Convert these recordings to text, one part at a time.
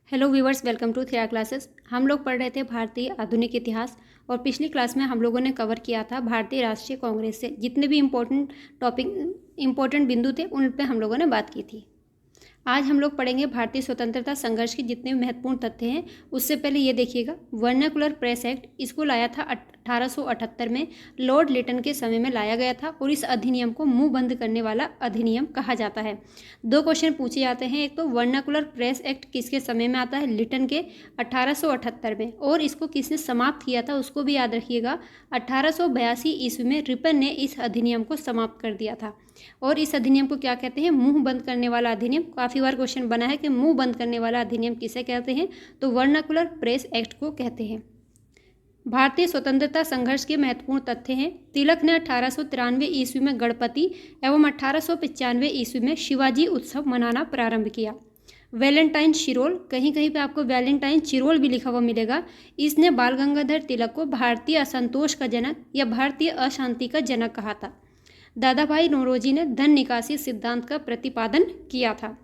Hello viewers, welcome to थेरा classes. हम लोग पढ़ रहे थे भारतीय आधुनिक इतिहास और पिछली क्लास में हम लोगों ने कवर किया था भारतीय राष्ट्रीय कांग्रेस से जितने भी इम्पोर्टेंट बिंदु थे उन पे हम लोगों ने बात की थी। आज हम लोग पढ़ेंगे भारतीय स्वतंत्रता संघर्ष के जितने भी महत्वपूर्ण तथ्य हैं। उससे पहले ये देखिएगा, वर्नाकुलर प्रेस एक्ट इसको लाया था 1878 में, लॉर्ड लिटन के समय में लाया गया था और इस अधिनियम को मुंह बंद करने वाला अधिनियम कहा जाता है। दो क्वेश्चन पूछे जाते हैं, एक तो वर्नाकुलर प्रेस एक्ट किसके समय में आता है, लिटन के 1878 में, और इसको किसने समाप्त किया था उसको भी याद रखिएगा, 1882 ईस्वी में रिपन ने इस अधिनियम को समाप्त कर दिया था। और इस अधिनियम को क्या कहते हैं, मुंह बंद करने वाला अधिनियम। काफ़ी बार क्वेश्चन बना है कि मुंह बंद करने वाला अधिनियम किसे कहते हैं, तो वर्नाकुलर प्रेस एक्ट को कहते हैं। भारतीय स्वतंत्रता संघर्ष के महत्वपूर्ण तथ्य हैं। तिलक ने 1893 ईस्वी में गणपति एवं 1895 ईस्वी में शिवाजी उत्सव मनाना प्रारंभ किया। वैलेंटाइन शिरोल, कहीं कहीं पे आपको वैलेंटाइन चिरोल भी लिखा हुआ मिलेगा, इसने बाल गंगाधर तिलक को भारतीय असंतोष का जनक या भारतीय अशांति का जनक कहा था। दादा भाई नौरोजी ने धन निकासी सिद्धांत का प्रतिपादन किया था।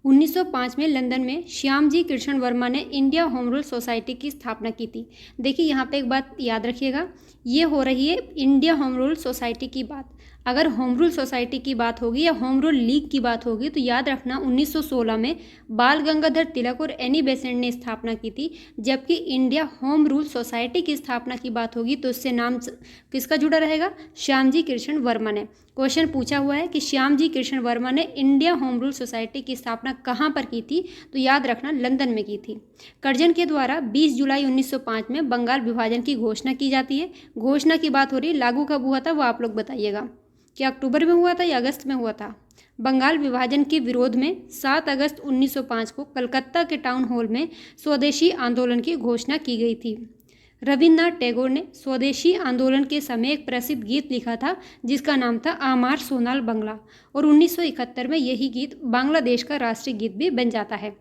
1905 में लंदन में श्यामजी कृष्ण वर्मा ने इंडिया होम रूल सोसाइटी की स्थापना की थी। देखिए यहाँ पे एक बात याद रखिएगा, ये हो रही है इंडिया होम रूल सोसाइटी की बात। अगर होम रूल सोसाइटी की बात होगी या होम रूल लीग की बात होगी तो याद रखना 1916 में बाल गंगाधर तिलक और एनी बेसेंट ने स्थापना की थी। जबकि इंडिया होम रूल सोसाइटी की स्थापना की बात होगी तो इससे नाम किसका जुड़ा रहेगा, श्यामजी कृष्ण वर्मा ने। क्वेश्चन पूछा हुआ है कि श्यामजी कृष्ण वर्मा ने इंडिया होम रूल सोसाइटी की स्थापना कहाँ पर की थी, तो याद रखना लंदन में की थी। कर्जन के द्वारा 20 जुलाई 1905 में बंगाल विभाजन की घोषणा की जाती है। घोषणा की बात हो रही है, लागू कब हुआ था वो आप लोग बताइएगा, क्या अक्टूबर में हुआ था या अगस्त में हुआ था। बंगाल विभाजन के विरोध में 7 अगस्त 1905 को कलकत्ता के टाउन हॉल में स्वदेशी आंदोलन की घोषणा की गई थी। रविन्द्रनाथ टैगोर ने स्वदेशी आंदोलन के समय एक प्रसिद्ध गीत लिखा था जिसका नाम था आमार सोनाल बंगला, और 1971 में यही गीत बांग्लादेश का राष्ट्रीय गीत भी बन जाता है।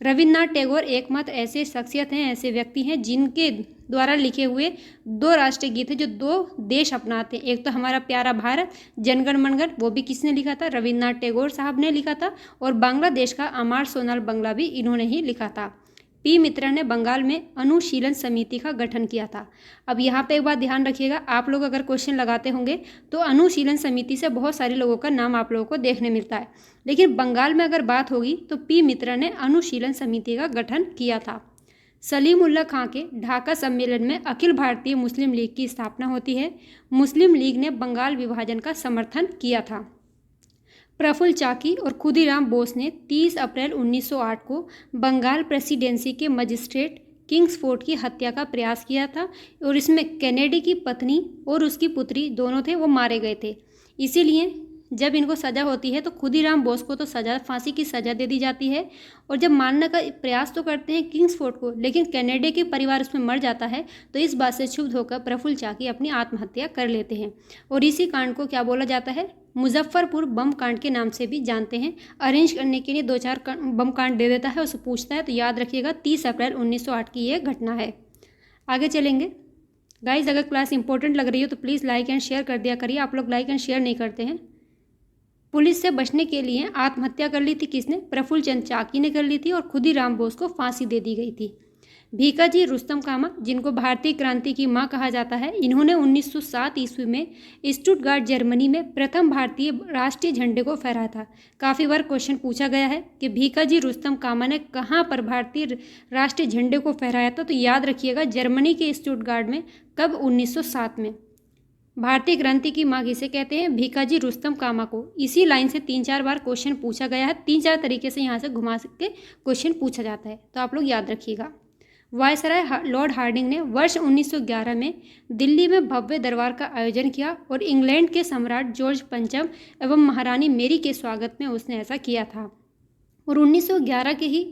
रविन्द्रनाथ टैगोर एकमात्र ऐसे शख्सियत हैं, ऐसे व्यक्ति हैं जिनके द्वारा लिखे हुए 2 राष्ट्रीय गीत हैं जो 2 देश अपनाते हैं। एक तो हमारा प्यारा भारत जनगण मनगण, वो भी किसने लिखा था, रविन्द्रनाथ टैगोर साहब ने लिखा था, और बांग्लादेश का आमार सोनाल बंगला भी इन्होंने ही लिखा था। पी मित्रा ने बंगाल में अनुशीलन समिति का गठन किया था। अब यहाँ पे एक बात ध्यान रखिएगा, आप लोग अगर क्वेश्चन लगाते होंगे तो अनुशीलन समिति से बहुत सारे लोगों का नाम आप लोगों को देखने मिलता है, लेकिन बंगाल में अगर बात होगी तो पी मित्रा ने अनुशीलन समिति का गठन किया था। सलीमुल्लाह खां के ढाका सम्मेलन में अखिल भारतीय मुस्लिम लीग की स्थापना होती है। मुस्लिम लीग ने बंगाल विभाजन का समर्थन किया था। प्रफुल्ल चाकी और खुदीराम बोस ने 30 अप्रैल 1908 को बंगाल प्रेसिडेंसी के मजिस्ट्रेट किंग्सफोर्ड की हत्या का प्रयास किया था, और इसमें कैनेडी की पत्नी और उसकी पुत्री दोनों थे वो मारे गए थे। इसीलिए जब इनको सज़ा होती है तो खुदीराम बोस को तो सज़ा, फांसी की सज़ा दे दी जाती है, और जब मारने का प्रयास तो करते हैं किंग्सफोर्ड को, लेकिन कैनेडी के परिवार उसमें मर जाता है, तो इस बात से क्षुब्ध होकर प्रफुल्ल चाकी अपनी आत्महत्या कर लेते हैं। और इसी कांड को क्या बोला जाता है, मुजफ्फरपुर बम कांड के नाम से भी जानते हैं। अरेंज करने के लिए 2-4 बम कांड दे देता है, उसे पूछता है, तो याद रखिएगा 30 अप्रैल 1908 की यह घटना है। आगे चलेंगे गाइज, अगर क्लास इंपॉर्टेंट लग रही हो तो प्लीज़ लाइक एंड शेयर कर दिया करिए, आप लोग लाइक एंड शेयर नहीं करते हैं। पुलिस से बचने के लिए आत्महत्या कर ली थी किसने, प्रफुल्ल चंद चाकी ने कर ली थी, और खुदीराम बोस को फांसी दे दी गई थी। भीकाजी रुस्तम कामा, जिनको भारतीय क्रांति की मां कहा जाता है, इन्होंने 1907 ईस्वी में स्टुटगार्ट जर्मनी में प्रथम भारतीय राष्ट्रीय झंडे को फहराया था। काफ़ी बार क्वेश्चन पूछा गया है कि भीकाजी रुस्तम कामा ने कहाँ पर भारतीय राष्ट्रीय झंडे को फहराया था, तो याद रखिएगा जर्मनी के स्टुटगार्ट में। कब, 1907 में। भारतीय क्रांति की मां किसे कहते हैं, भीकाजी रुस्तम कामा को। इसी लाइन से 3-4 बार क्वेश्चन पूछा गया है, 3-4 तरीके से यहाँ से घुमा के क्वेश्चन पूछा जाता है, तो आप लोग याद रखिएगा। वायसराय लॉर्ड हार्डिंग ने वर्ष 1911 में दिल्ली में भव्य दरबार का आयोजन किया, और इंग्लैंड के सम्राट जॉर्ज पंचम एवं महारानी मेरी के स्वागत में उसने ऐसा किया था। और 1911 के ही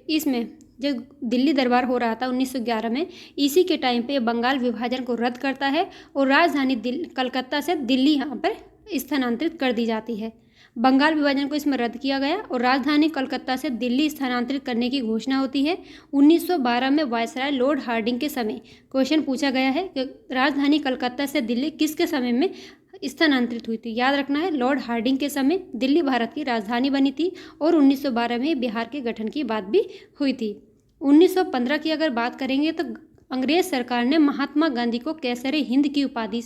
इसमें जब दिल्ली दरबार हो रहा था 1911 में, इसी के टाइम पे बंगाल विभाजन को रद्द करता है और राजधानी कलकत्ता से दिल्ली यहाँ पर स्थानांतरित कर दी जाती है। बंगाल विभाजन को इसमें रद्द किया गया और राजधानी कलकत्ता से दिल्ली स्थानांतरित करने की घोषणा होती है 1912 में। वायसराय लॉर्ड हार्डिंग के समय क्वेश्चन पूछा गया है कि राजधानी कलकत्ता से दिल्ली किसके समय में स्थानांतरित हुई थी। याद रखना है, लॉर्ड हार्डिंग के समय दिल्ली भारत की राजधानी बनी थी और 1912 में बिहार के गठन की बात भी हुई थी। 1915 की अगर बात करेंगे तो अंग्रेज सरकार ने महात्मा गांधी को कैसरे हिंद की उपाधि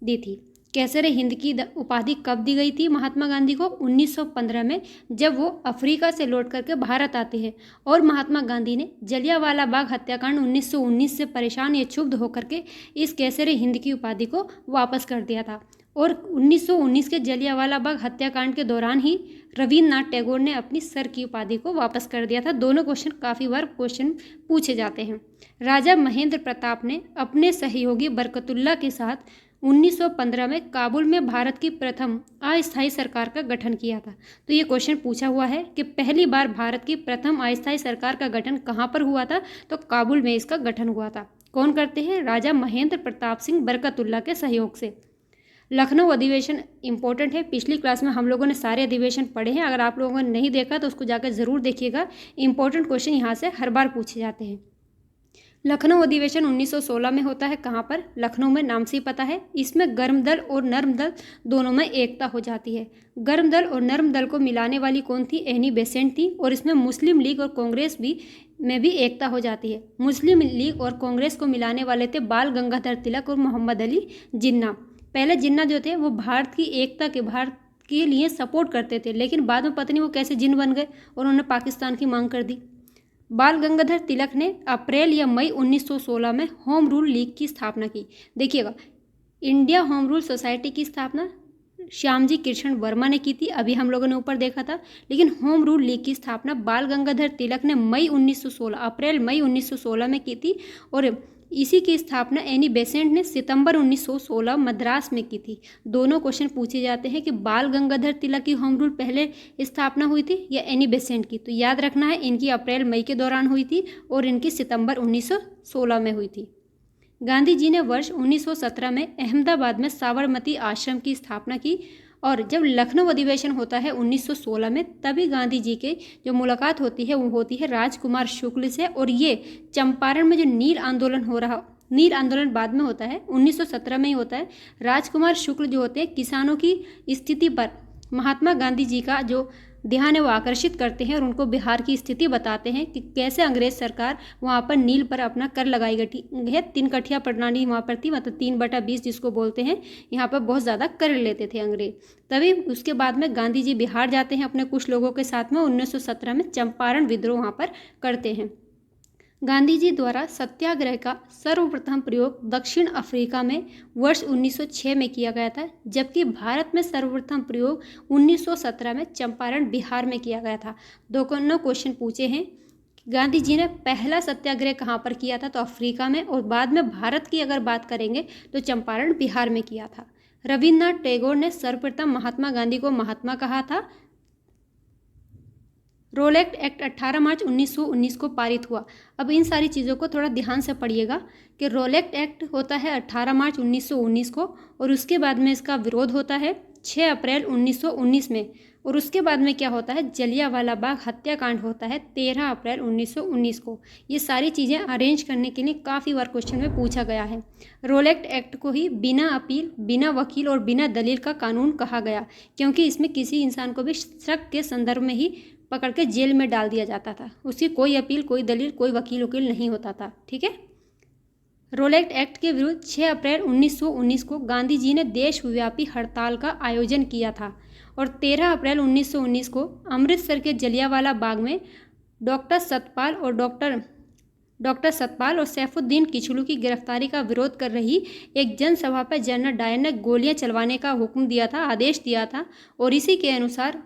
दी थी। कैसरे हिंद की उपाधि कब दी गई थी महात्मा गांधी को? 1915 में, जब वो अफ्रीका से लौट करके भारत आते हैं और महात्मा गांधी ने जलियांवाला बाग हत्याकांड 1919 से परेशान या क्षुब्ध होकर के इस कैसरे हिंद की उपाधि को वापस कर दिया था। और 1919 के जलियांवाला बाग हत्याकांड के दौरान ही रविन्द्रनाथ टैगोर ने अपनी सर की उपाधि को वापस कर दिया था। दोनों क्वेश्चन काफ़ी बार पूछे जाते हैं। राजा महेंद्र प्रताप ने अपने सहयोगी बरकतुल्ला के साथ 1915 में काबुल में भारत की प्रथम अस्थायी सरकार का गठन किया था। तो ये क्वेश्चन पूछा हुआ है कि पहली बार भारत की प्रथम अस्थायी सरकार का गठन कहाँ पर हुआ था? तो काबुल में इसका गठन हुआ था। कौन करते हैं? राजा महेंद्र प्रताप सिंह बरकतुल्ला के सहयोग से। लखनऊ अधिवेशन इंपॉर्टेंट है। पिछली क्लास में हम लोगों ने सारे अधिवेशन पढ़े हैं। अगर आप लोगों ने नहीं देखा तो उसको जाकर ज़रूर देखिएगा। इंपॉर्टेंट क्वेश्चन यहाँ से हर बार पूछे जाते हैं। लखनऊ अधिवेशन 1916 में होता है। कहाँ पर? लखनऊ में, नाम से ही पता है। इसमें गर्म दल और नर्म दल दोनों में एकता हो जाती है। गर्म दल और नर्म दल को मिलाने वाली कौन थी? एनी बेसेंट थी। और इसमें मुस्लिम लीग और कांग्रेस में भी एकता हो जाती है। मुस्लिम लीग और कांग्रेस को मिलाने वाले थे बाल गंगाधर तिलक और मोहम्मद अली जिन्ना। पहले जिन्ना जो थे वो भारत की एकता भारत के लिए सपोर्ट करते थे, लेकिन बाद में पता नहीं वो कैसे जिन्न बन गए और उन्होंने पाकिस्तान की मांग कर दी। बाल गंगाधर तिलक ने अप्रैल या मई 1916 में होम रूल लीग की स्थापना की। देखिएगा, इंडिया होम रूल सोसाइटी की स्थापना श्यामजी कृष्ण वर्मा ने की थी, अभी हम लोगों ने ऊपर देखा था। लेकिन होम रूल लीग की स्थापना बाल गंगाधर तिलक ने अप्रैल मई 1916 में की थी। और इसी की स्थापना एनी बेसेंट ने सितंबर 1916 मद्रास में की थी। दोनों क्वेश्चन पूछे जाते हैं कि बाल गंगाधर तिलक की होम रूल पहले स्थापना हुई थी या एनी बेसेंट की। तो याद रखना है, इनकी अप्रैल मई के दौरान हुई थी और इनकी सितंबर 1916 में हुई थी। गांधी जी ने वर्ष 1917 में अहमदाबाद में साबरमती आश्रम की स्थापना की। और जब लखनऊ अधिवेशन होता है 1916 में, तभी गांधी जी के जो मुलाकात होती है वो होती है राजकुमार शुक्ल से। और ये चंपारण में जो नील आंदोलन बाद में होता है, 1917 में ही होता है। राजकुमार शुक्ल जो होते हैं किसानों की स्थिति पर महात्मा गांधी जी का जो ध्यान है वो आकर्षित करते हैं और उनको बिहार की स्थिति बताते हैं कि कैसे अंग्रेज सरकार वहाँ पर नील पर अपना कर लगाई गई है। 3 कठिया प्रणाली वहाँ पर थी, मतलब 3/20 जिसको बोलते हैं। यहाँ पर बहुत ज़्यादा कर लेते थे अंग्रेज। तभी उसके बाद में गांधी जी बिहार जाते हैं अपने कुछ लोगों के साथ में। 1917 में चंपारण विद्रोह वहाँ पर करते हैं। गांधी जी द्वारा सत्याग्रह का सर्वप्रथम प्रयोग दक्षिण अफ्रीका में वर्ष 1906 में किया गया था, जबकि भारत में सर्वप्रथम प्रयोग 1917 में चंपारण बिहार में किया गया था। दोनों क्वेश्चन पूछे हैं। गांधी जी ने पहला सत्याग्रह कहाँ पर किया था? तो अफ्रीका में। और बाद में भारत की अगर बात करेंगे तो चंपारण बिहार में किया था। रविन्द्रनाथ टैगोर ने सर्वप्रथम महात्मा गांधी को महात्मा कहा था। रोलेक्ट एक्ट 18 मार्च 1919 को पारित हुआ। अब इन सारी चीज़ों को थोड़ा ध्यान से पढ़िएगा कि रोलेक्ट एक्ट होता है 18 मार्च 1919 को, और उसके बाद में इसका विरोध होता है 6 अप्रैल 1919 में। और उसके बाद में क्या होता है? जलियांवाला बाग हत्याकांड होता है 13 अप्रैल 1919 को। ये सारी चीज़ें अरेंज करने के लिए काफ़ी बार क्वेश्चन में पूछा गया है। रोलेक्ट एक्ट को ही बिना अपील, बिना वकील और बिना दलील का कानून कहा गया, क्योंकि इसमें किसी इंसान को भी शक के संदर्भ में ही पकड़ के जेल में डाल दिया जाता था। उसकी कोई अपील, कोई दलील, कोई वकील नहीं होता था। ठीक है। रोलेक्ट एक्ट के विरुद्ध 6 अप्रैल 1919 को गांधी जी ने देशव्यापी हड़ताल का आयोजन किया था। और 13 अप्रैल 1919 को अमृतसर के जलियांवाला बाग में डॉक्टर सतपाल और सैफुद्दीन किचलू की गिरफ्तारी का विरोध कर रही एक जनसभा पर जनरल डायर ने गोलियां चलवाने का हुक्म दिया था, आदेश दिया था। और इसी के अनुसार,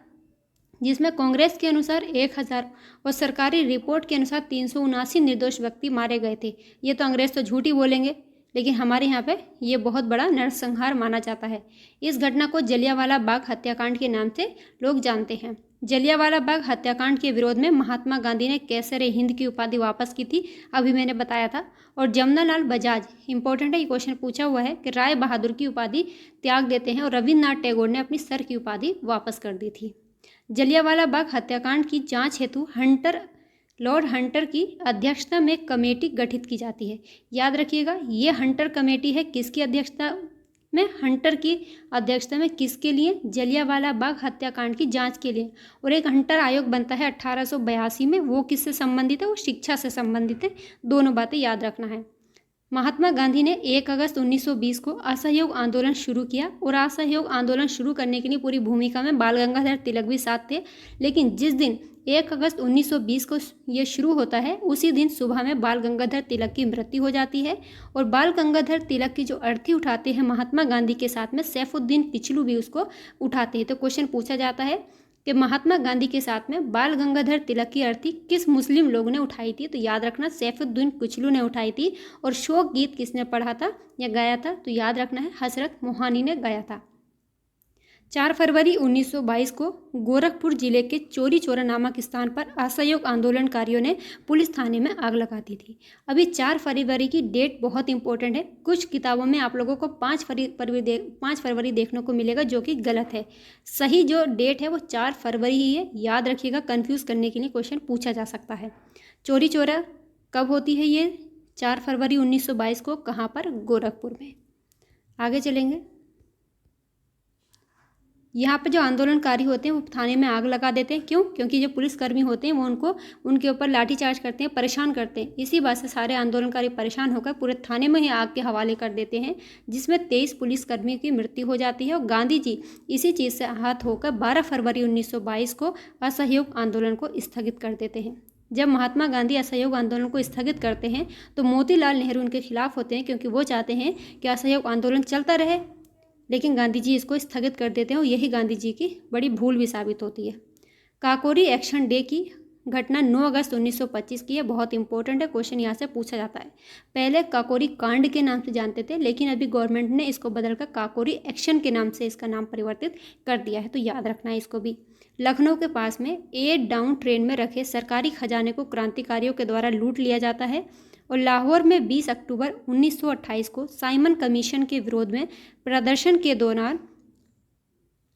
जिसमें कांग्रेस के अनुसार 1000 और सरकारी रिपोर्ट के अनुसार 379 निर्दोष व्यक्ति मारे गए थे। ये तो अंग्रेज तो झूठ ही बोलेंगे, लेकिन हमारे यहाँ पे ये बहुत बड़ा नरसंहार माना जाता है। इस घटना को जलियांवाला बाग हत्याकांड के नाम से लोग जानते हैं। जलियांवाला बाग हत्याकांड के विरोध में महात्मा गांधी ने कैसरे हिंद की उपाधि वापस की थी, अभी मैंने बताया था। और जमनालाल बजाज, इंपॉर्टेंट है, ये क्वेश्चन पूछा हुआ है कि राय बहादुर की उपाधि त्याग देते हैं और रविन्द्रनाथ टैगोर ने अपनी सर की उपाधि वापस कर दी थी। जलियांवाला बाग हत्याकांड की जांच हेतु लॉर्ड हंटर की अध्यक्षता में कमेटी गठित की जाती है। याद रखिएगा, ये हंटर कमेटी है, किसकी अध्यक्षता में हंटर की अध्यक्षता में किसके लिए? जलियांवाला बाग हत्याकांड की जांच के लिए। और एक हंटर आयोग बनता है 1882 में, वो किससे संबंधित है? वो शिक्षा से संबंधित है। दोनों बातें याद रखना है। महात्मा गांधी ने 1 अगस्त 1920 को असहयोग आंदोलन शुरू किया और असहयोग आंदोलन शुरू करने के लिए पूरी भूमिका में बाल गंगाधर तिलक भी साथ थे। लेकिन जिस दिन 1 अगस्त 1920 को ये शुरू होता है, उसी दिन सुबह में बाल गंगाधर तिलक की मृत्यु हो जाती है। और बाल गंगाधर तिलक की जो अर्थी उठाते हैं महात्मा गांधी के साथ में सैफुद्दीन किचलू भी उसको उठाते हैं। तो क्वेश्चन पूछा जाता है कि महात्मा गांधी के साथ में बाल गंगाधर तिलक की अर्थी किस मुस्लिम लोग ने उठाई थी? तो याद रखना सैफुद्दीन किचलू ने उठाई थी। और शोक गीत किसने पढ़ा था या गाया था? तो याद रखना है हजरत मोहानी ने गाया था। 4 फरवरी 1922 को गोरखपुर जिले के चोरी चौरा नामक स्थान पर असहयोग आंदोलनकारियों ने पुलिस थाने में आग लगा दी थी। अभी 4 फरवरी की डेट बहुत इंपॉर्टेंट है। कुछ किताबों में आप लोगों को 5 फरवरी देखने को मिलेगा, जो कि गलत है। सही जो डेट है वो 4 फरवरी ही है। याद रखिएगा, कन्फ्यूज़ करने के लिए क्वेश्चन पूछा जा सकता है। चोरी चौरा कब होती है? ये 4 फरवरी 1922 को। कहाँ पर? गोरखपुर में। आगे चलेंगे। यहाँ पे जो आंदोलनकारी होते हैं वो थाने में आग लगा देते हैं। क्यों? क्योंकि जो पुलिसकर्मी होते हैं वो उनके ऊपर लाठीचार्ज करते हैं, परेशान करते हैं। इसी बात से सारे आंदोलनकारी परेशान होकर पूरे थाने में ही आग के हवाले कर देते हैं, जिसमें 23 पुलिसकर्मियों की मृत्यु हो जाती है। और गांधी जी इसी चीज़ से आहत होकर 12 फरवरी 1922 को असहयोग आंदोलन को स्थगित कर देते हैं। जब महात्मा गांधी असहयोग आंदोलन को स्थगित करते हैं तो मोतीलाल नेहरू उनके खिलाफ होते हैं, क्योंकि वो चाहते हैं कि असहयोग आंदोलन चलता रहे, लेकिन गांधी जी इसको स्थगित कर देते हैं। और यही गांधी जी की बड़ी भूल भी साबित होती है। काकोरी एक्शन डे की घटना 9 अगस्त 1925 की है। बहुत इंपॉर्टेंट है, क्वेश्चन यहाँ से पूछा जाता है। पहले काकोरी कांड के नाम से जानते थे, लेकिन अभी गवर्नमेंट ने इसको बदलकर काकोरी एक्शन के नाम से इसका नाम परिवर्तित कर दिया है, तो याद रखना है इसको भी। लखनऊ के पास में ए डाउन ट्रेन में रखे सरकारी खजाने को क्रांतिकारियों के द्वारा लूट लिया जाता है। और लाहौर में 20 अक्टूबर 1928 को साइमन कमीशन के विरोध में प्रदर्शन के दौरान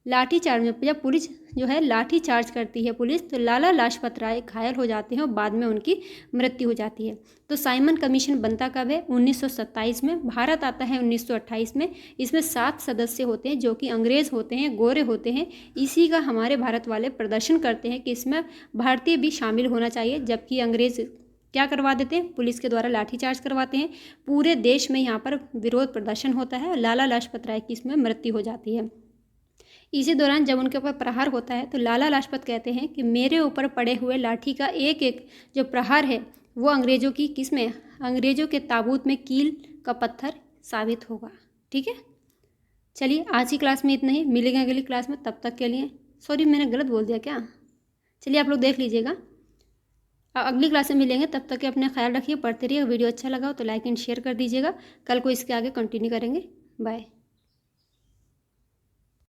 लाठीचार्ज में, जब पुलिस जो है लाठीचार्ज करती है पुलिस, तो लाला लाजपत राय घायल हो जाते हैं और बाद में उनकी मृत्यु हो जाती है। तो साइमन कमीशन बनता कब है? 1927 में। भारत आता है 1928 में। इसमें 7 सदस्य होते हैं जो कि अंग्रेज़ होते हैं, गोरे होते हैं। इसी का हमारे भारत वाले प्रदर्शन करते हैं कि इसमें भारतीय भी शामिल होना चाहिए, जबकि अंग्रेज़ क्या करवा देते हैं? पुलिस के द्वारा लाठीचार्ज करवाते हैं। पूरे देश में यहाँ पर विरोध प्रदर्शन होता है और लाला लाजपत राय की इसमें मृत्यु हो जाती है। इसी दौरान जब उनके ऊपर प्रहार होता है तो लाला लाजपत कहते हैं कि मेरे ऊपर पड़े हुए लाठी का एक एक जो प्रहार है वो अंग्रेज़ों की किसमें? अंग्रेज़ों के ताबूत में कील का पत्थर साबित होगा। ठीक है, चलिए आज की क्लास में इतना ही। मिलेंगे अगली क्लास में, तब तक के लिए सॉरी मैंने गलत बोल दिया क्या? चलिए आप लोग देख लीजिएगा। अगली क्लास में मिलेंगे, तब तक के अपना ख्याल रखिए, पढ़ते रहिए। वीडियो अच्छा लगा हो तो लाइक एंड शेयर कर दीजिएगा। कल को इसके आगे कंटिन्यू करेंगे। बाय।